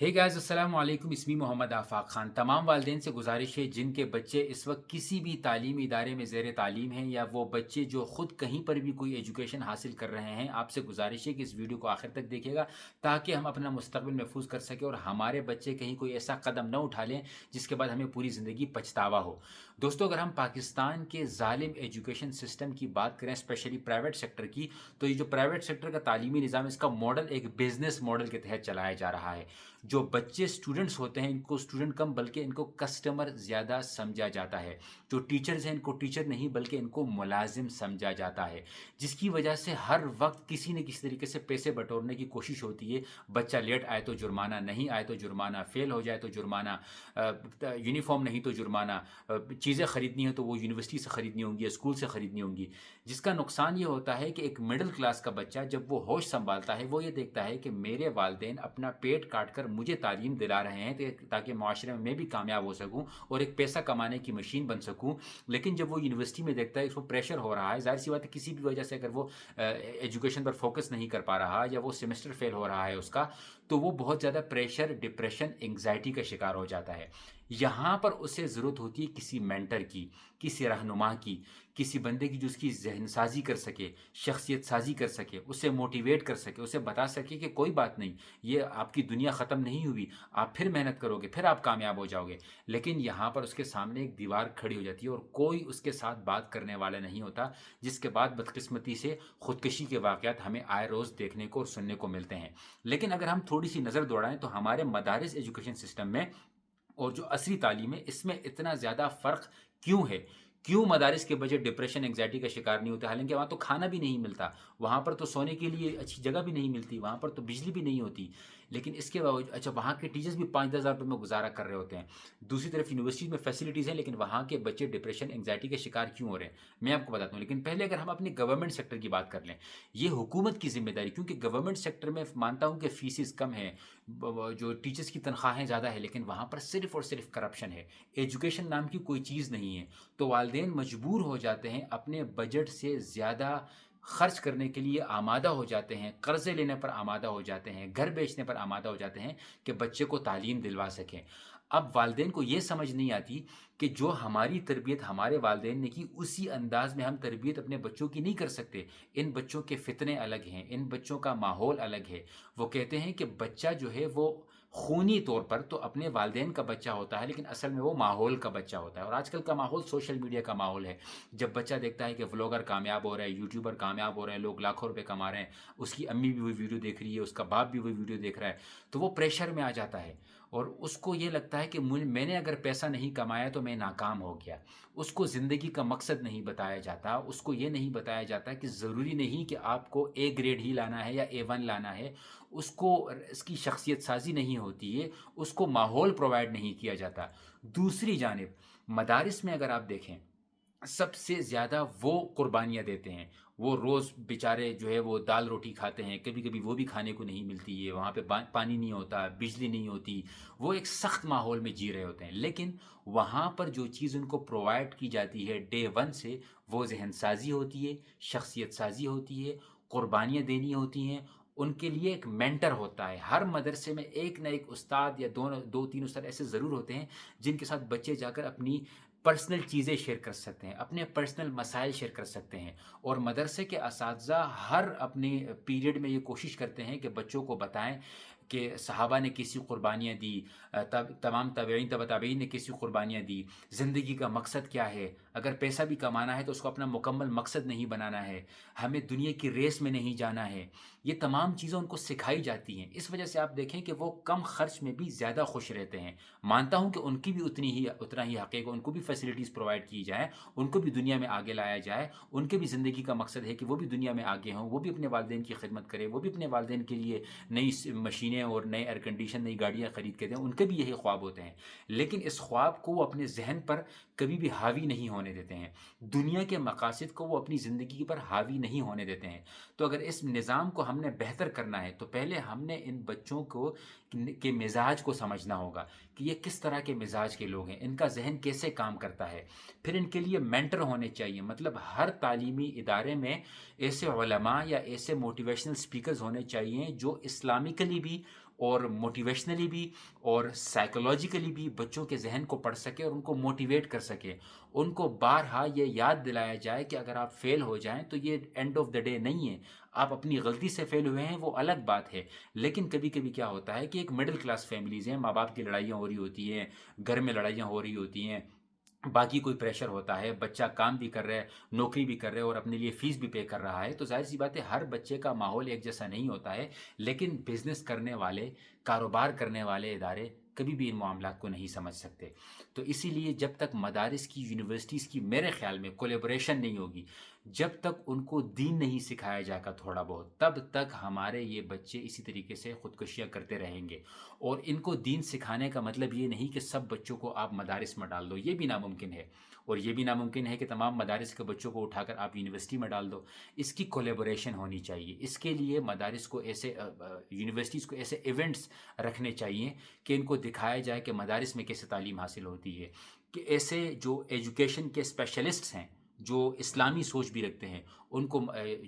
Hey guys अस्सलाम वालेकुम। इसमी मोहम्मद आफ़ाक ख़ान। तमाम वालिदैन से गुज़ारिश है जिनके बच्चे इस वक्त किसी भी तालीमी इदारे में ज़ेर तालीम हैं या वो बच्चे जो ख़ुद कहीं पर भी कोई एजुकेशन हासिल कर रहे हैं, आपसे गुज़ारिश है कि इस वीडियो को आखिर तक देखिएगा ताकि हम अपना मुस्तक़बिल महफूज कर सकें और हमारे बच्चे कहीं कोई ऐसा कदम न उठा लें जिसके बाद हमें पूरी ज़िंदगी पछतावा हो। दोस्तों, अगर हम पाकिस्तान के ज़ालिम एजुकेशन सिस्टम की बात करें, स्पेशली प्राइवेट सेक्टर की, तो ये जो प्राइवेट सेक्टर का तालीमी निज़ाम, इसका मॉडल एक बिज़नेस मॉडल के तहत चलाया जा रहा है। जो बच्चे स्टूडेंट्स होते हैं, इनको स्टूडेंट कम बल्कि इनको कस्टमर ज़्यादा समझा जाता है। जो टीचर्स हैं, इनको टीचर नहीं बल्कि इनको मुलाजिम समझा जाता है, जिसकी वजह से हर वक्त किसी न किसी तरीके से पैसे बटोरने की कोशिश होती है। बच्चा लेट आए तो जुर्माना, नहीं आए तो जुर्माना, फेल हो जाए तो जुर्माना, यूनिफॉर्म नहीं तो जुर्माना, चीज़ें ख़रीदनी हो तो वो यूनिवर्सिटी से ख़रीदनी होंगी या स्कूल से ख़रीदनी होंगी। जिसका नुकसान ये होता है कि एक मिडिल क्लास का बच्चा जब वो होश संभालता है, वो ये देखता है कि मेरे वालिदैन अपना पेट काट कर मुझे तालीम दिला रहे हैं ताकि माशरे में मैं भी कामयाब हो सकूं और एक पैसा कमाने की मशीन बन सकूं। लेकिन जब वो यूनिवर्सिटी में देखता है, उसको प्रेशर हो रहा है, ज़ाहिर सी बात है किसी भी वजह से अगर वो एजुकेशन पर फोकस नहीं कर पा रहा या वो सेमेस्टर फेल हो रहा है उसका, तो वो बहुत ज़्यादा प्रेशर, डिप्रेशन, एंग्जाइटी का शिकार हो जाता है। यहाँ पर उसे ज़रूरत होती है किसी मेंटर की, किसी रहनुमा की, किसी बंदे की जो उसकी ज़हन साज़ी कर सके, शख्सियत साज़ी कर सके, उसे मोटिवेट कर सके, उसे बता सके कि कोई बात नहीं, ये आपकी दुनिया ख़त्म नहीं हुई, आप फिर मेहनत करोगे, फिर आप कामयाब हो जाओगे। लेकिन यहाँ पर उसके सामने एक दीवार खड़ी हो जाती है और कोई उसके साथ बात करने वाला नहीं होता, जिसके बाद बदकिस्मती से ख़ुदकशी के वाक़यात हमें आए रोज़ देखने को और सुनने को मिलते हैं। लेकिन अगर हम थोड़ी-सी नज़र दौड़ाएँ तो हमारे मदारिस एजुकेशन सिस्टम में और जो असली तालीम है, इसमें इतना ज़्यादा फ़र्क क्यों है? क्यों मदारिस के बच्चे डिप्रेशन, एंग्ज़ायटी का शिकार नहीं होते? हालाँकि वहाँ तो खाना भी नहीं मिलता, वहाँ पर तो सोने के लिए अच्छी जगह भी नहीं मिलती, वहाँ पर तो बिजली भी नहीं होती। लेकिन इसके बावजूद अच्छा, वहाँ के टीचर्स भी 5-10 हज़ार रुपए में गुज़ारा कर रहे होते हैं। दूसरी तरफ यूनिवर्सिटी में फैसिलिटीज़ हैं, लेकिन वहाँ के बच्चे डिप्रेशन, एंग्ज़ायटी के शिकार क्यों हो रहे हैं? मैं आपको बताता हूँ। लेकिन पहले अगर हम अपने गवर्नमेंट सेक्टर की बात कर लें, ये हुकूमत की ज़िम्मेदारी, क्योंकि गवर्नमेंट सेक्टर में मानता हूँ कि फ़ीसेस कम हैं, जो टीचर्स की तनख्वाहें ज़्यादा है, लेकिन वहाँ पर सिर्फ़ और सिर्फ़ करप्शन है। एजुकेशन नाम की कोई चीज़ नहीं है। तो वालिदैन मजबूर हो जाते हैं, अपने बजट से ज़्यादा खर्च करने के लिए आमादा हो जाते हैं, कर्ज़े लेने पर आमादा हो जाते हैं, घर बेचने पर आमादा हो जाते हैं कि बच्चे को तालीम दिलवा सकें। अब वालिदैन को ये समझ नहीं आती कि जो हमारी तरबियत हमारे वालिदैन ने की, उसी अंदाज़ में हम तरबियत अपने बच्चों की नहीं कर सकते। इन बच्चों के फ़ितने अलग हैं, इन बच्चों का माहौल अलग है। वो कहते हैं कि बच्चा जो है वो खूनी तौर पर तो अपने वालिदैन का बच्चा होता है, लेकिन असल में वो माहौल का बच्चा होता है। और आजकल का माहौल सोशल मीडिया का माहौल है। जब बच्चा देखता है कि व्लॉगर कामयाब हो रहा है, यूट्यूबर कामयाब हो रहे हैं, लोग लाखों रुपए कमा रहे हैं, उसकी अम्मी भी वही वीडियो देख रही है, उसका बाप भी वही वीडियो देख रहा है, तो वो प्रेशर में आ जाता है और उसको ये लगता है कि मैंने अगर पैसा नहीं कमाया तो मैं नाकाम हो गया। उसको ज़िंदगी का मकसद नहीं बताया जाता, उसको ये नहीं बताया जाता कि ज़रूरी नहीं कि आपको ए ग्रेड ही लाना है या A1 लाना है। उसको इसकी शख्सियत साज़ी नहीं होती है, उसको माहौल प्रोवाइड नहीं किया जाता। दूसरी जानिब मदारिस में अगर आप देखें, सबसे ज़्यादा वो कुर्बानियाँ देते हैं। वो रोज़ बेचारे जो है वो दाल-रोटी खाते हैं, कभी-कभी वो भी खाने को नहीं मिलती है, वहाँ पे पानी नहीं होता, बिजली नहीं होती, वो एक सख्त माहौल में जी रहे होते हैं। लेकिन वहाँ पर जो चीज़ उनको प्रोवाइड की जाती है डे 1 से, वो ज़हन-साज़ी होती है, शख्सियत-साज़ी होती है, कुर्बानियाँ देनी होती हैं, उनके लिए एक मेंटर होता है। हर मदरसे में एक ना एक उस्ताद या 2-3 उस्ताद ऐसे ज़रूर होते हैं, जिनके साथ बच्चे जाकर अपनी पर्सनल चीज़ें शेयर कर सकते हैं, अपने पर्सनल मसाइल शेयर कर सकते हैं। और मदरसे के असातिज़ा हर अपने पीरियड में ये कोशिश करते हैं कि बच्चों को बताएँ कि सहाबा ने कैसी कुर्बानियाँ दी, तब तमाम ताबईन तबा ताबईन ने कैसी कुर्बानियाँ दी, ज़िंदगी का मकसद क्या है, अगर पैसा भी कमाना है तो उसको अपना मुकम्मल मकसद नहीं बनाना है, हमें दुनिया की रेस में नहीं जाना है। ये तमाम चीज़ें उनको सिखाई जाती हैं। इस वजह से आप देखें कि वो कम खर्च में भी ज़्यादा खुश रहते हैं। मानता हूँ कि उनकी भी उतना ही हक़ है कि उनको भी फैसिलिटीज़ प्रोवाइड की जाएँ, उनको भी दुनिया में आगे लाया जाए, उनके भी ज़िंदगी का मकसद है कि वो भी दुनिया में आगे हों, वो भी अपने वालिदैन की खिदमत करें, वो भी अपने वालिदैन के लिए नई मशीनें और नए एयर कंडीशन, नई गाड़ियाँ खरीद के दें, उनके भी यही ख्वाब होते हैं। लेकिन इस ख्वाब को वो अपने ज़हन पर कभी भी हावी नहीं होने देते हैं। दुनिया के मकासद को वो अपनी ज़िंदगी पर हावी नहीं होने देते हैं। तो अगर इस निज़ाम को हमने बेहतर करना है, तो पहले हमने इन बच्चों को के मिज़ाज को समझना होगा कि ये किस तरह के मिज़ाज के लोग हैं, इनका ज़हन कैसे काम करता है। फिर इनके लिए मेंटर होने चाहिए, मतलब हर तालीमी इदारे में ऐसे उलमा या ऐसे मोटिवेशनल स्पीकर्स होने चाहिए जो इस्लामिकली भी اور موٹیویشنلی بھی اور سائیکولوجیکلی بھی بچوں کے ذہن کو پڑھ سکے اور ان کو موٹیویٹ کر سکے. ان کو بارہا یہ یاد دلایا جائے کہ اگر آپ فیل ہو جائیں تو یہ اینڈ آف دا ڈے نہیں ہے. آپ اپنی غلطی سے فیل ہوئے ہیں وہ الگ بات ہے، لیکن کبھی کبھی کیا ہوتا ہے کہ ایک مڈل کلاس فیملیز ہیں، ماں باپ کی لڑائیاں ہو رہی ہوتی ہیں، گھر میں لڑائیاں ہو رہی ہوتی ہیں، باقی کوئی پریشر ہوتا ہے، بچہ کام بھی کر رہا ہے، نوکری بھی کر رہا ہے اور اپنے لیے فیس بھی پے کر رہا ہے، تو ظاہر سی بات ہے ہر بچے کا ماحول ایک جیسا نہیں ہوتا ہے. لیکن بزنس کرنے والے، کاروبار کرنے والے ادارے کبھی بھی ان معاملات کو نہیں سمجھ سکتے. تو اسی لیے جب تک مدارس کی، یونیورسٹیز کی میرے خیال میں کولیبریشن نہیں ہوگی، جب تک ان کو دین نہیں سکھایا جائے گا تھوڑا بہت، تب تک ہمارے یہ بچے اسی طریقے سے خودکشیاں کرتے رہیں گے. اور ان کو دین سکھانے کا مطلب یہ نہیں کہ سب بچوں کو آپ مدارس میں ڈال دو، یہ بھی ناممکن ہے. اور یہ بھی ناممکن ہے کہ تمام مدارس کے بچوں کو اٹھا کر آپ یونیورسٹی میں ڈال دو. اس کی کولیبوریشن ہونی چاہیے. اس کے لیے مدارس کو ایسے، یونیورسٹیز کو ایسے ایونٹس رکھنے چاہیے کہ ان کو دکھایا جائے کہ مدارس میں کیسے تعلیم حاصل ہوتی ہے، کہ ایسے جو ایجوکیشن کے اسپیشلسٹس ہیں جو اسلامی سوچ بھی رکھتے ہیں ان کو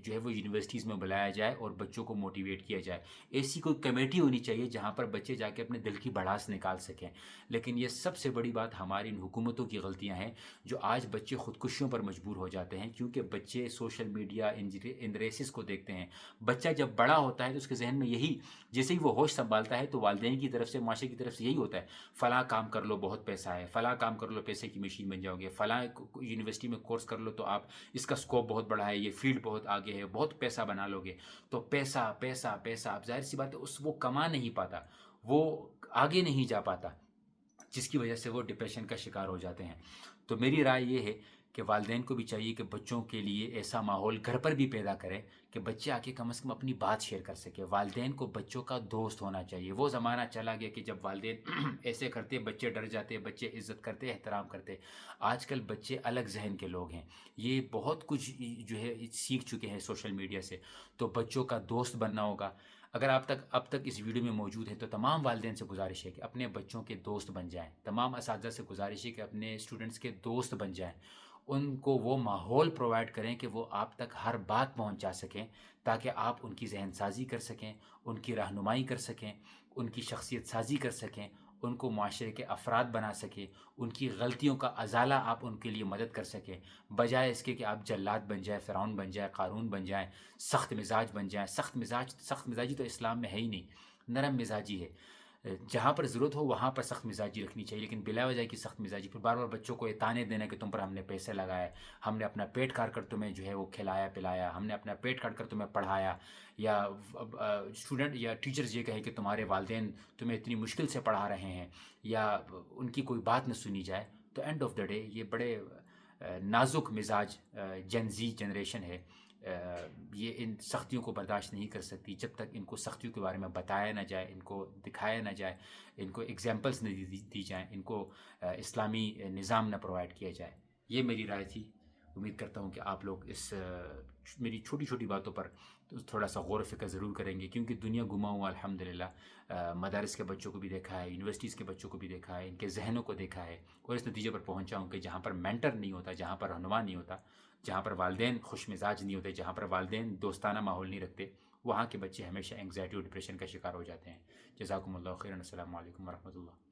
جو ہے وہ یونیورسٹیز میں بلایا جائے اور بچوں کو موٹیویٹ کیا جائے. ایسی کوئی کمیٹی ہونی چاہیے جہاں پر بچے جا کے اپنے دل کی بڑاس نکال سکیں. لیکن یہ سب سے بڑی بات ہماری ان حکومتوں کی غلطیاں ہیں جو آج بچے خودکشیوں پر مجبور ہو جاتے ہیں، کیونکہ بچے سوشل میڈیا، ان ریسز کو دیکھتے ہیں. بچہ جب بڑا ہوتا ہے تو اس کے ذہن میں یہی، جیسے ہی وہ ہوش سنبھالتا ہے تو والدین کی طرف سے، معاشرے کی طرف سے یہی ہوتا ہے، فلاں کام کر لو بہت پیسہ ہے، فلاں کام کر لو پیسے کی مشین بن جاؤ گے، فلاں یونیورسٹی میں کورس کر لو تو آپ، اس کا اسکوپ بہت بڑا ہے، یہ فیلڈ بہت آگے ہے، بہت پیسہ بنا لو گے. تو پیسہ پیسہ پیسہ، اب ظاہر سی بات ہے وہ کما نہیں پاتا، وہ آگے نہیں جا پاتا، جس کی وجہ سے وہ ڈپریشن کا شکار ہو جاتے ہیں. تو میری رائے یہ ہے کہ والدین کو بھی چاہیے کہ بچوں کے لیے ایسا ماحول گھر پر بھی پیدا کرے کہ بچے آ کے کم از کم اپنی بات شیئر کر سکے. والدین کو بچوں کا دوست ہونا چاہیے. وہ زمانہ چلا گیا کہ جب والدین ایسے کرتے بچے ڈر جاتے، بچے عزت کرتے، احترام کرتے. آج کل بچے الگ ذہن کے لوگ ہیں، یہ بہت کچھ جو ہے سیکھ چکے ہیں سوشل میڈیا سے. تو بچوں کا دوست بننا ہوگا. اگر آپ اب تک اس ویڈیو میں موجود ہیں تو تمام والدین سے گزارش ہے کہ اپنے بچوں کے دوست بن جائیں. تمام اساتذہ سے گزارش ہے کہ اپنے اسٹوڈنٹس کے دوست بن جائیں. ان کو وہ ماحول پرووائڈ کریں کہ وہ آپ تک ہر بات پہنچا سکیں، تاکہ آپ ان کی ذہن سازی کر سکیں، ان کی رہنمائی کر سکیں، ان کی شخصیت سازی کر سکیں، ان کو معاشرے کے افراد بنا سکیں، ان کی غلطیوں کا ازالہ آپ ان کے لیے مدد کر سکیں، بجائے اس کے کہ آپ جلاد بن جائیں، فرعون بن جائیں، قارون بن جائیں، سخت مزاج بن جائیں. سخت مزاجی تو اسلام میں ہے ہی نہیں، نرم مزاجی ہے. جہاں پر ضرورت ہو وہاں پر سخت مزاجی رکھنی چاہیے، لیکن بلا وجہ کی سخت مزاجی، پھر بار بار بچوں کو یہ تانے دینا کہ تم پر ہم نے پیسے لگائے، ہم نے اپنا پیٹ کاٹ کر تمہیں جو ہے وہ کھلایا پلایا، ہم نے اپنا پیٹ کاٹ کر تمہیں پڑھایا، یا اسٹوڈنٹ یا ٹیچرز یہ کہے کہ تمہارے والدین تمہیں اتنی مشکل سے پڑھا رہے ہیں، یا ان کی کوئی بات نہ سنی جائے. تو اینڈ آف دا ڈے یہ بڑے نازک مزاج جن زی جنریشن ہے. یہ ان سختیوں کو برداشت نہیں کر سکتی جب تک ان کو سختیوں کے بارے میں بتایا نہ جائے، ان کو دکھایا نہ جائے، ان کو ایگزامپلس نہ دی جائیں، ان کو اسلامی نظام نہ پرووائڈ کیا جائے. یہ میری رائے تھی. امید کرتا ہوں کہ آپ لوگ اس میری چھوٹی چھوٹی باتوں پر تھوڑا سا غور و فکر ضرور کریں گے، کیونکہ دنیا گھما ہوا الحمدللہ. مدارس کے بچوں کو بھی دیکھا ہے، یونیورسٹیز کے بچوں کو بھی دیکھا ہے، ان کے ذہنوں کو دیکھا ہے، اور اس نتیجے پر پہنچا ہوں کہ جہاں پر مینٹر نہیں ہوتا، جہاں پر رہنما نہیں ہوتا، جہاں پر والدین خوش مزاج نہیں ہوتے، جہاں پر والدین دوستانہ ماحول نہیں رکھتے، وہاں کے بچے ہمیشہ انگزائٹی اور ڈپریشن کا شکار ہو جاتے ہیں. جزاکم اللہ خیرا. السلام علیکم ورحمۃ اللہ.